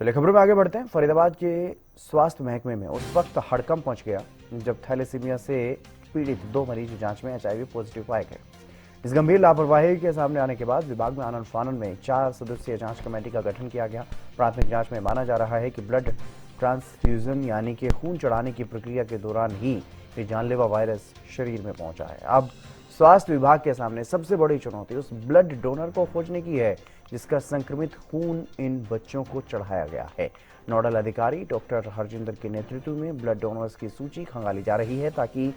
चलिए खबरों में आगे बढ़ते हैं। फरीदाबाद के स्वास्थ्य महकमे में उस वक्त हड़कंप पहुंच गया जब थैलेसीमिया से पीड़ित 2 मरीज जांच में एचआईवी पॉजिटिव पाए गए। इस गंभीर लापरवाही के सामने आने के बाद विभाग में आनन फानन में 4 सदस्यीय जांच कमेटी का गठन किया गया। प्राथमिक जांच में माना जा रहा है कि ब्लड ट्रांसफ्यूजन यानी कि खून चढ़ाने की प्रक्रिया के दौरान ही ये जानलेवा वायरस शरीर में पहुंचा है। अब स्वास्थ्य विभाग के सामने सबसे बड़ी चुनौती उस ब्लड डोनर को खोजने की है जिसका संक्रमित खून इन बच्चों को चढ़ाया गया है। नोडल अधिकारी डॉक्टर हरजिंदर के नेतृत्व में ब्लड डोनर्स की सूची खंगाली जा रही है ताकि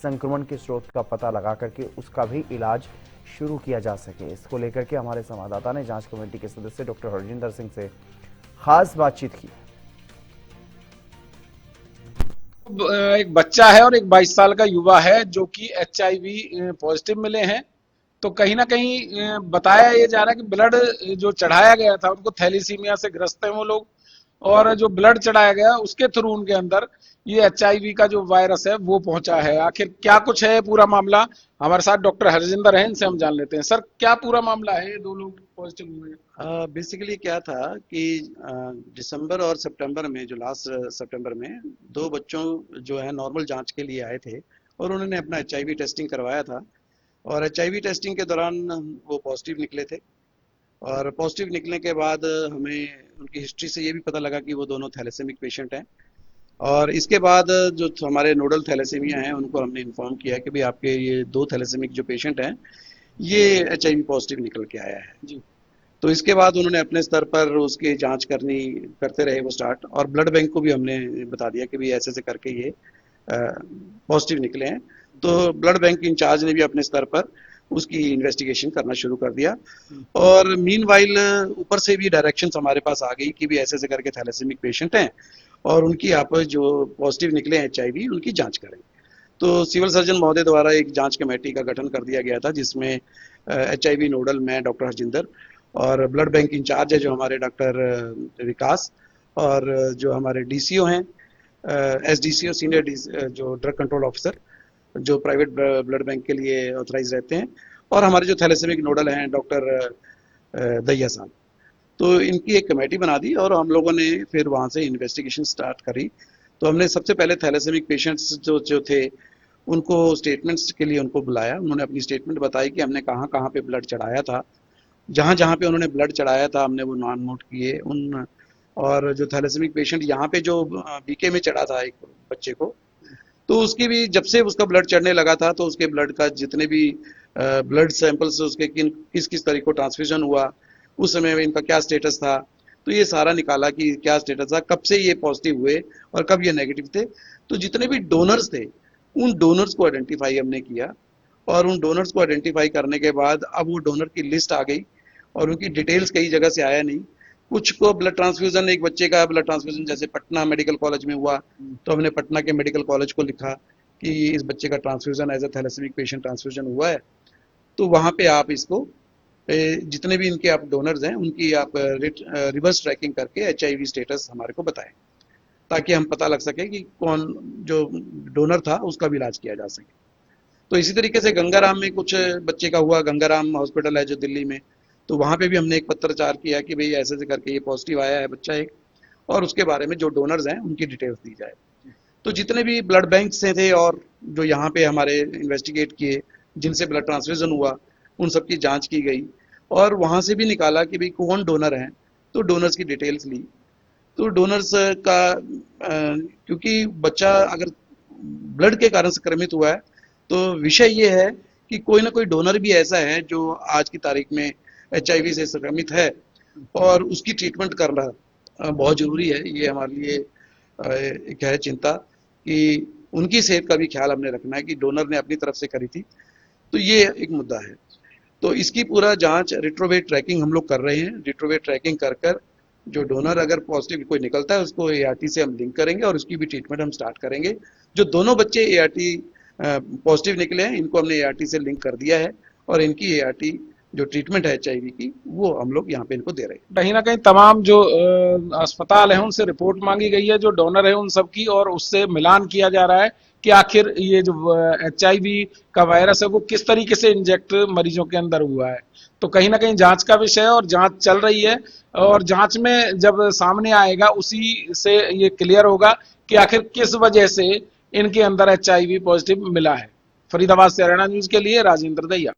संक्रमण के स्रोत का पता लगा करके उसका भी इलाज शुरू किया जा सके। इसको लेकर के हमारे संवाददाता ने जांच कमेटी के सदस्य डॉक्टर हरजिंदर सिंह से खास बातचीत की। एक बच्चा है और एक 22 साल का युवा है जो कि एचआईवी पॉजिटिव मिले हैं। तो कहीं ना कहीं बताया ये जा रहा है कि ब्लड जो चढ़ाया गया था, उनको थैलीसीमिया से ग्रस्त हैं वो लोग, और जो ब्लड चढ़ाया गया उसके थ्रू उनके अंदर ये एचआईवी का जो वायरस है वो पहुंचा है। आखिर क्या कुछ है पूरा मामला, हमारे साथ डॉक्टर हरजिंदर हैं, इनसे हम जान लेते हैं। सर, क्या पूरा मामला है? ये 2 लोग पॉजिटिव हुए हैं। बेसिकली क्या था कि दिसंबर और सितंबर में, जो लास्ट सितंबर में 2 बच्चों जो है नॉर्मल जांच के लिए आए थे और उन्होंने अपना एचआईवी टेस्टिंग करवाया था। और एचआईवी टेस्टिंग के दौरान वो पॉजिटिव निकले थे। और पॉजिटिव निकलने के बाद हमें उनकी हिस्ट्री से ये भी पता लगा कि वो दोनों थैलेसेमिक पेशेंट हैं। और इसके बाद जो हमारे नोडल थैलेसेमिया हैं उनको हमने इन्फॉर्म किया कि भाई आपके ये 2 थैलेसेमिक जो पेशेंट हैं ये एचआईवी पॉजिटिव निकल के आया है जी। तो इसके बाद उन्होंने अपने स्तर पर उसकी जांच करते रहे वो स्टार्ट, और ब्लड बैंक को भी हमने बता दिया कि भाई ऐसे ऐसे करके ये पॉजिटिव निकले हैं। तो ब्लड बैंक इंचार्ज ने भी अपने स्तर पर उसकी इन्वेस्टिगेशन करना शुरू कर दिया। और मीनवाइल ऊपर से भी डायरेक्शंस हमारे पास आ गई कि भी ऐसे ऐसे करके थैलेसेमिक पेशेंट हैं और उनकी आप जो पॉजिटिव निकले हैं एचआईवी उनकी जांच करें। तो सिविल सर्जन महोदय द्वारा एक जांच कमेटी का गठन कर दिया गया था जिसमें एचआईवी नोडल मैं डॉक्टर हरजिंदर और ब्लड बैंक इंचार्ज है जो हमारे डॉक्टर विकास, और जो हमारे डीसीओ हैं एसडीसीओ सीनियर जो ड्रग कंट्रोल ऑफिसर जो प्राइवेट ब्लड बैंक के लिए ऑथराइज रहते हैं, और हमारे जो थैलेसेमिक नोडल हैं डॉक्टर दैया साहब। तो इनकी एक कमेटी बना दी और हम लोगों ने फिर वहाँ से इन्वेस्टिगेशन स्टार्ट करी। तो हमने सबसे पहले थैलेसेमिक पेशेंट्स जो थे उनको स्टेटमेंट्स के लिए उनको बुलाया। उन्होंने अपनी स्टेटमेंट बताई कि हमने कहाँ कहाँ पे ब्लड चढ़ाया था। जहाँ जहाँ पे उन्होंने ब्लड चढ़ाया था हमने वो नाम नोट किए उन। और जो थैलेसेमिक पेशेंट यहाँ पे जो बीके में चढ़ा था एक बच्चे को, तो उसकी भी जब से उसका ब्लड चढ़ने लगा था तो उसके ब्लड का जितने भी ब्लड सैंपल्स उसके किस किस तरीके को ट्रांसफ्यूजन हुआ, उस समय में इनका क्या स्टेटस था, तो ये सारा निकाला कि क्या स्टेटस था, कब से ये पॉजिटिव हुए और कब ये नेगेटिव थे। तो जितने भी डोनर्स थे उन डोनर्स को आइडेंटिफाई हमने किया, और उन डोनर्स को आइडेंटिफाई करने के बाद अब वो डोनर की लिस्ट आ गई और उनकी डिटेल्स कई जगह से आया नहीं। कुछ को ब्लड ट्रांसफ्यूजन, एक बच्चे का ब्लड ट्रांसफ्यूजन जैसे पटना मेडिकल कॉलेज में हुआ तो हमने पटना के मेडिकल कॉलेज को लिखा कि इस बच्चे का transfusion as a thalassemic patient transfusion हुआ है। तो वहाँ पे आप इसको जितने भी इनके आप डोनर्स हैं उनकी आप रिवर्स ट्रैकिंग करके एचआईवी स्टेटस हमारे को बताएं ताकि हम पता लग सके कि कौन जो डोनर था उसका भी इलाज किया जा सके। तो इसी तरीके से गंगाराम में कुछ बच्चे का हुआ, गंगाराम हॉस्पिटल है जो दिल्ली में, तो वहाँ पे भी हमने एक पत्रचार किया कि भाई ऐसे ऐसे करके ये पॉजिटिव आया है बच्चा एक, और उसके बारे में जो डोनर्स हैं उनकी डिटेल्स दी जाए। तो जितने भी ब्लड बैंक से थे और जो यहाँ पे हमारे इन्वेस्टिगेट किए जिनसे ब्लड ट्रांसफ्यूजन हुआ उन सबकी जांच की गई, और वहाँ से भी निकाला कि भाई कौन डोनर हैं, तो डोनर्स की डिटेल्स ली। तो डोनर्स का क्योंकि बच्चा अगर ब्लड के कारण संक्रमित हुआ है तो विषय ये है कि कोई ना कोई डोनर भी ऐसा है जो आज की तारीख में एचआईवी से संक्रमित है और उसकी ट्रीटमेंट करना बहुत जरूरी है। ये हमारे लिए एक है चिंता कि उनकी सेहत का भी ख्याल हमने रखना है कि डोनर ने अपनी तरफ से करी थी। तो ये एक मुद्दा है। तो इसकी पूरा जांच रिट्रोवेट ट्रैकिंग हम लोग कर रहे हैं। रिट्रोवेट ट्रैकिंग कर कर जो डोनर अगर पॉजिटिव कोई निकलता है उसको एआरटी से हम लिंक करेंगे और उसकी भी ट्रीटमेंट हम स्टार्ट करेंगे। जो दोनों बच्चे एआरटी पॉजिटिव निकले हैं इनको हमने एआरटी से लिंक कर दिया है और इनकी एआरटी जो ट्रीटमेंट है एचआईवी की, वो हम लोग यहाँ पे इनको दे रहे हैं। कहीं ना कहीं तमाम जो अस्पताल है उनसे रिपोर्ट मांगी गई है, जो डोनर है उन सब की, और उससे मिलान किया जा रहा है कि आखिर ये जो एचआईवी का वायरस है वो किस तरीके से इंजेक्ट मरीजों के अंदर हुआ है। तो कहीं ना कहीं जांच का विषय है और जांच चल रही है, और जांच में जब सामने आएगा उसी से ये क्लियर होगा कि आखिर किस वजह से इनके अंदर एचआईवी पॉजिटिव मिला है। फरीदाबाद से हरियाणा न्यूज के लिए राजेंद्र दैया।